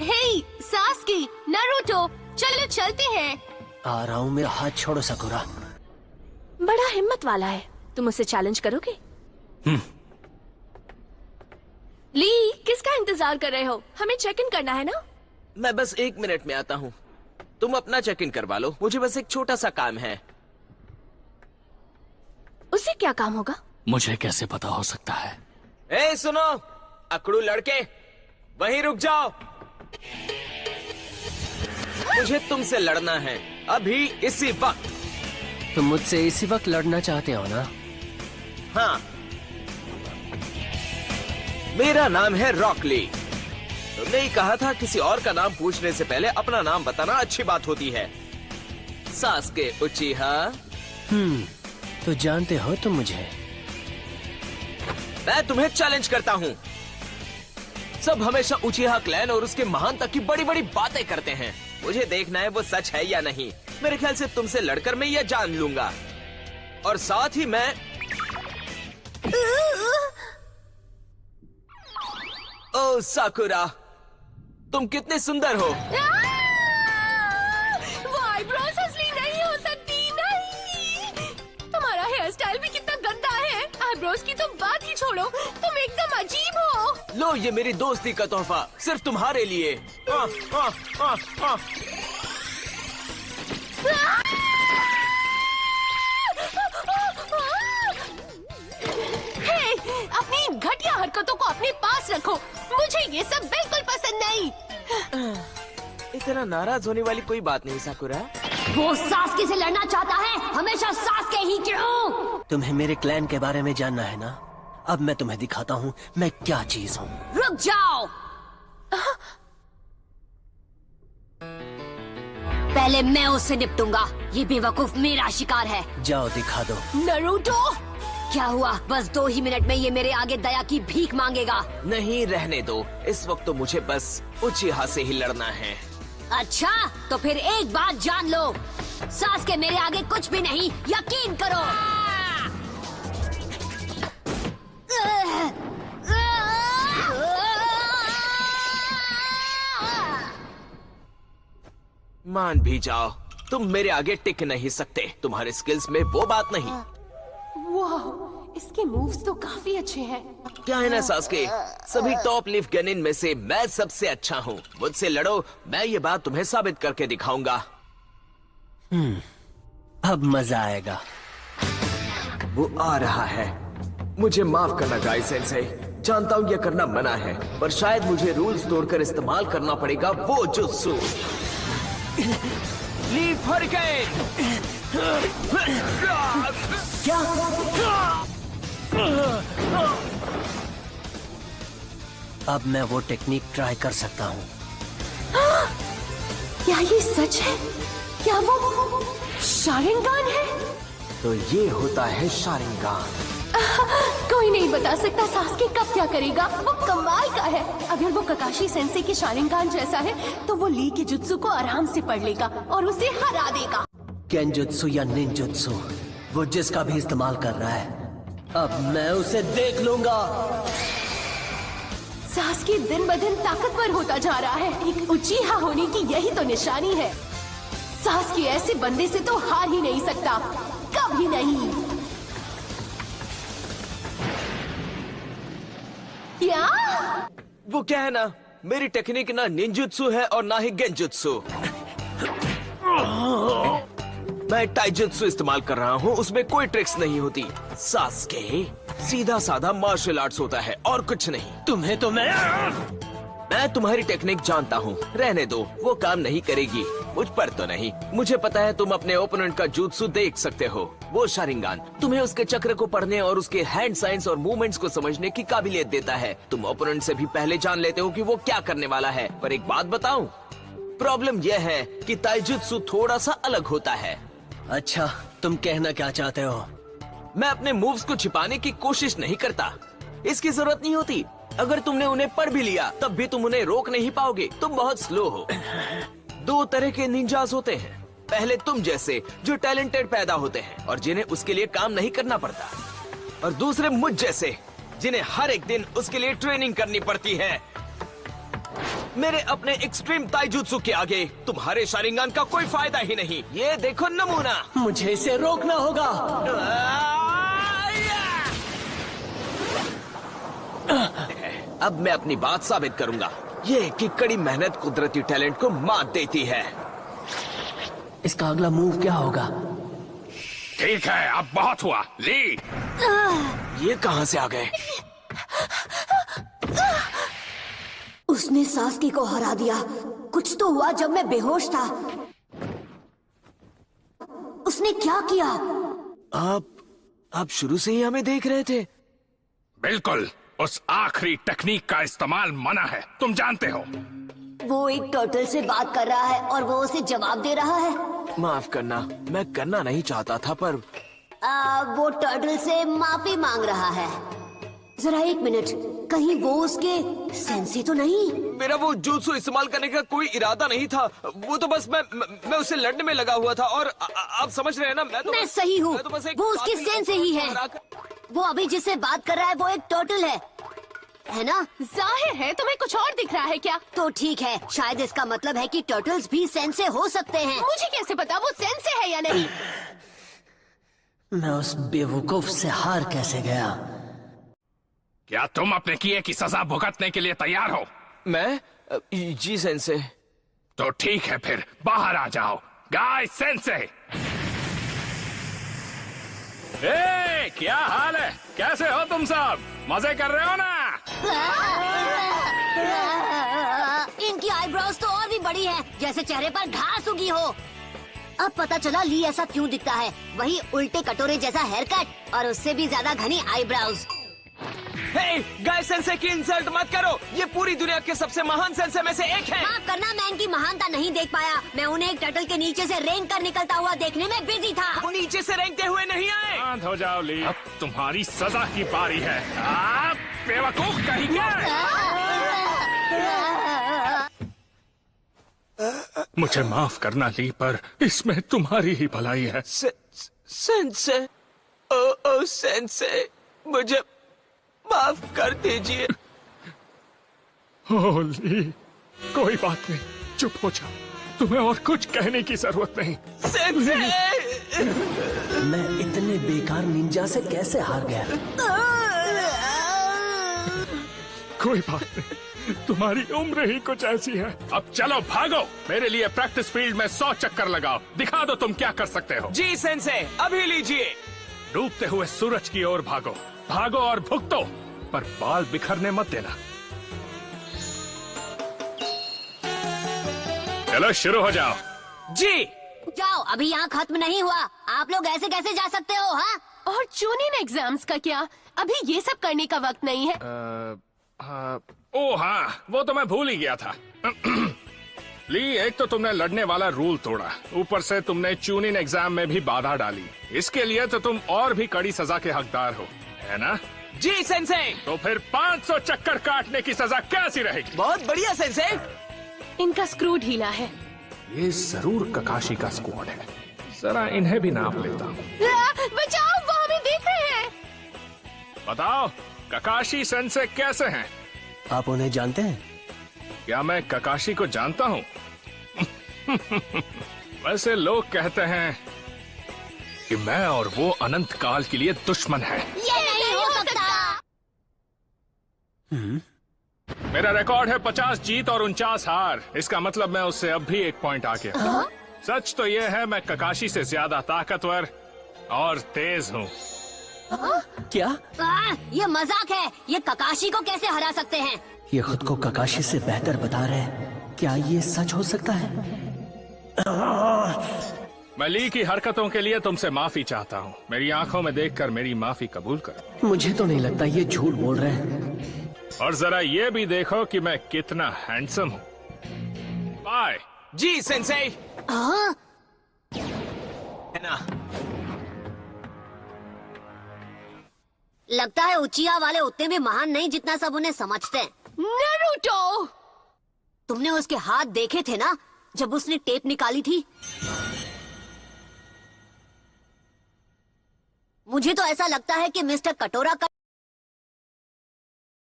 हे सास्की, Naruto, चलो चलते हैं। आ रहा हूँ, मेरा हाथ छोड़ो साकुरा। बड़ा हिम्मत वाला है, तुम उसे चैलेंज करोगे? ली, किसका इंतजार कर रहे हो? हमें चेक इन करना है ना? मैं बस 1 मिनट में आता हूँ, तुम अपना चेक इन करवा लो, मुझे बस एक छोटा सा काम है। उसे क्या काम होगा? मुझे कैसे पता हो सकता है? ए सुनो, अकड़ू लड़के, वहीं रुक जाओ। मुझे तुमसे लड़ना है, अभी इसी वक्त। तुम मुझसे इसी वक्त लड़ना चाहते हो ना? हाँ, मेरा नाम है रॉकली। तुमने ही कहा था किसी और का नाम पूछने से पहले अपना नाम बताना अच्छी बात होती है। सास्के उचिहा। तो जानते हो तुम मुझे? मैं तुम्हें चैलेंज करता हूँ। सब हमेशा उचिहा क्लैन और उसके महानता की बड़ी बड़ी बातें करते हैं, मुझे देखना है वो सच है या नहीं। मेरे ख्याल से तुमसे लड़कर मैं यह जान लूंगा, और साथ ही मैं ओ साकुरा, तुम कितने सुंदर हो। वो आईब्रोज असली नहीं हो सकती, नहीं। तुम्हारा हेयर स्टाइल भी कितना गंदा है। आईब्रोज की तो बात ही छोड़ो, तुम एकदम अजीब हो। लो, ये मेरी दोस्ती का तोहफा सिर्फ तुम्हारे लिए। हे, अपनी घटिया हरकतों को अपने पास रखो, मुझे ये सब बिल्कुल पसंद नहीं। इतना नाराज होने वाली कोई बात नहीं साकुरा। वो सास्के से लड़ना चाहता है, हमेशा सास्के ही क्यों? तुम्हें मेरे क्लैन के बारे में जानना है ना? अब मैं तुम्हें दिखाता हूँ मैं क्या चीज हूँ। रुक जाओ, पहले मैं उससे निपटूंगा। ये बेवकूफ मेरा शिकार है। जाओ दिखा दो। नारुतो, क्या हुआ? बस 2 ही मिनट में ये मेरे आगे दया की भीख मांगेगा। नहीं, रहने दो, इस वक्त तो मुझे बस उचिहा से ही लड़ना है। अच्छा, तो फिर एक बात जान लो, सास्के मेरे आगे कुछ भी नहीं, यकीन करो। मान भी जाओ, तुम मेरे आगे टिक नहीं सकते, तुम्हारे स्किल्स में वो बात नहीं। वाह, इसके मूव्स तो काफी अच्छे हैं। क्या है ना सास्के, सभी टॉप लीफ गनिन में से मैं सबसे अच्छा हूँ। मुझसे लड़ो, मैं ये बात तुम्हें साबित करके दिखाऊंगा। अब मजा आएगा। वो आ रहा है। मुझे माफ करना गाई सेंसेई, जानता हूँ यह करना मना है, पर शायद मुझे रूल्स तोड़कर इस्तेमाल करना पड़ेगा वो जुत्सु। Leaf hurricane. क्या? अब मैं वो टेक्निक ट्राई कर सकता हूँ। क्या ये सच है? क्या वो शारिंगान है? तो ये होता है शारिंगान। कोई नहीं बता सकता सास्के कब क्या करेगा, वो कमाल का है। अगर वो ककाशी सेंसे के शारिंगान जैसा है तो वो ली के जुत्सु को आराम से पढ़ लेगा और उसे हरा देगा। केनजुत्सु या निंजुत्सु, वो जिसका भी इस्तेमाल कर रहा है, अब मैं उसे देख लूंगा। सास्के दिन ब दिन ताकतवर होता जा रहा है। एक उचिहा होने की यही तो निशानी है। सास्के ऐसे बंदे से तो हार ही नहीं सकता, कभी नहीं। क्या? वो क्या है ना, मेरी टेक्निक ना निंजुत्सु है और ना ही गेंजुत्सु। मैं टाइजुत्सु इस्तेमाल कर रहा हूँ, उसमें कोई ट्रिक्स नहीं होती। सास्के सीधा साधा मार्शल आर्ट्स होता है और कुछ नहीं। तुम्हें तो मैं तुम्हारी टेक्निक जानता हूँ, रहने दो, वो काम नहीं करेगी। मुझ पर तो नहीं, मुझे पता है तुम अपने ओपोनेंट का जुत्सु देख सकते हो। वो शारिंगान तुम्हें उसके चक्र को पढ़ने और उसके हैंड साइंस और मूवमेंट्स को समझने की काबिलियत देता है। तुम ओपोनेंट से भी पहले जान लेते हो कि वो क्या करने वाला है। पर एक बात बताऊं, प्रॉब्लम यह है कि ताइजुत्सु थोड़ा सा अलग होता है। अच्छा, तुम कहना क्या चाहते हो? मैं अपने मूव्स को छिपाने की कोशिश नहीं करता, इसकी जरूरत नहीं होती। अगर तुमने उन्हें पढ़ भी लिया तब भी तुम उन्हें रोक नहीं पाओगे, तुम बहुत स्लो हो। 2 तरह के निंजास होते हैं, पहले तुम जैसे जो टैलेंटेड पैदा होते हैं और जिन्हें उसके लिए काम नहीं करना पड़ता, और दूसरे मुझ जैसे जिन्हें हर एक दिन उसके लिए ट्रेनिंग करनी पड़ती है। मेरे अपने एक्सट्रीम ताइजुत्सु के आगे तुम्हारे शारिंगान का कोई फायदा ही नहीं। ये देखो नमूना। मुझे इसे रोकना होगा। अब मैं अपनी बात साबित करूंगा। ये कि कड़ी मेहनत कुदरती टैलेंट को मात देती है। इसका अगला मूव क्या होगा? ठीक है, अब बहुत हुआ। ली, ये कहां से आ गए? उसने सास्की को हरा दिया। कुछ तो हुआ जब मैं बेहोश था। उसने क्या किया? आप शुरू से ही हमें देख रहे थे। बिल्कुल। उस आखिरी टेक्निक का इस्तेमाल मना है, तुम जानते हो। वो एक टर्टल से बात कर रहा है और वो उसे जवाब दे रहा है। माफ करना, मैं करना नहीं चाहता था पर वो टर्टल से माफी मांग रहा है। जरा एक मिनट, कहीं वो उसके सेंसे तो नहीं? मेरा वो jutsu इस्तेमाल करने का कोई इरादा नहीं था। वो तो बस मैं उससे लड़ने में लगा हुआ था। और आप समझ रहे हैं ना, मैं सही हूँ। वो उसके सेंसे ही है। वो अभी जिससे बात कर रहा है वो एक टर्टल है ना? जाहिर है तुम्हें कुछ और दिख रहा है क्या? तो ठीक है, शायद इसका मतलब है कि टर्टल्स भी सेंसे हो सकते हैं। मुझे कैसे पता वो सेंसे है या नहीं? मैं उस बेवकूफ से हार कैसे गया? क्या तुम अपने किए की सजा भुगतने के लिए तैयार हो? मैं जी सेंसे। तो ठीक है, फिर बाहर आ जाओ। गाय सेंसे। ए, क्या हाल है? कैसे हो तुम सब? मजे कर रहे हो ना? इनकी आईब्रोज तो और भी बड़ी है, जैसे चेहरे पर घास उगी हो। अब पता चला ली ऐसा क्यों दिखता है। वही उल्टे कटोरे जैसा हेयर कट और उससे भी ज्यादा घनी आईब्रोज। हे, गाय सेंसे की इंसल्ट मत करो। ये पूरी दुनिया के सबसे महान सेंसे में से एक है। माफ करना, मैं इनकी महानता नहीं देख पाया। मैं उन्हें एक टर्टल के नीचे से रेंग कर निकलता हुआ देखने में बिजी था। वो नीचे से रेंगते हुए नहीं आए। शांत हो जाओ ली, अब तुम्हारी सजा की बारी है। आप बेवकूफ कहीं क्या? मुझे माफ करना ली, पर इसमें तुम्हारी ही भलाई है। सेंसे, ओ सेंसे, मुझे माफ कर दीजिए। ली, कोई बात नहीं, चुप हो जाओ। तुम्हें और कुछ कहने की जरूरत नहीं। सेंसे! मैं इतने बेकार निंजा से कैसे हार गया? कोई बात नहीं, तुम्हारी उम्र ही कुछ ऐसी है। अब चलो भागो, मेरे लिए प्रैक्टिस फील्ड में 100 चक्कर लगाओ। दिखा दो तुम क्या कर सकते हो। जी सेंसे, अभी लीजिए। डूबते हुए सूरज की ओर भागो। भागो और भुगतो, पर बाल बिखरने मत देना। चलो शुरू हो जाओ। जी जाओ, अभी यहाँ खत्म नहीं हुआ। आप लोग ऐसे कैसे जा सकते हो? हाँ, और चूनिन एग्जाम्स का क्या? अभी ये सब करने का वक्त नहीं है। ओ हाँ, वो तो मैं भूल ही गया था। ली, एक तो तुमने लड़ने वाला रूल तोड़ा, ऊपर से तुमने चूनिन एग्जाम में भी बाधा डाली। इसके लिए तो तुम और भी कड़ी सजा के हकदार हो, है ना? जी सेंसे। तो फिर 500 चक्कर काटने की सजा कैसी रहेगी? बहुत बढ़िया सेंसे। इनका स्क्रू ढीला है। ये जरूर ककाशी का स्क्वाड है। जरा इन्हें भी नाप लेता हूँ। बचाओ, वो हमें देख रहे हैं। बताओ, ककाशी सेंसे कैसे हैं? आप उन्हें जानते हैं? क्या मैं ककाशी को जानता हूँ? वैसे लोग कहते हैं कि मैं और वो अनंत काल के लिए दुश्मन है। ये नहीं हो सकता। मेरा रिकॉर्ड है 50 जीत और 49 हार। इसका मतलब मैं उससे अब भी 1 पॉइंट आगे हूँ। सच तो ये है, मैं ककाशी से ज्यादा ताकतवर और तेज हूँ। क्या? ये मजाक है। ये ककाशी को कैसे हरा सकते हैं? ये खुद को ककाशी से बेहतर बता रहे हैं। क्या ये सच हो सकता है? मैं ली की हरकतों के लिए तुमसे माफी चाहता हूँ। मेरी आंखों में देखकर मेरी माफी कबूल करो। मुझे तो नहीं लगता ये झूठ बोल रहे हैं। और जरा ये भी देखो कि मैं कितना हैंडसम हूँ। बाय। जी सेंसे। हाँ? है ना? लगता है उचिया वाले उतने भी महान नहीं जितना सब उन्हें समझते हैं। नारुतो! तुमने उसके हाथ देखे थे ना जब उसने टेप निकाली थी? मुझे तो ऐसा लगता है कि मिस्टर कटोरा का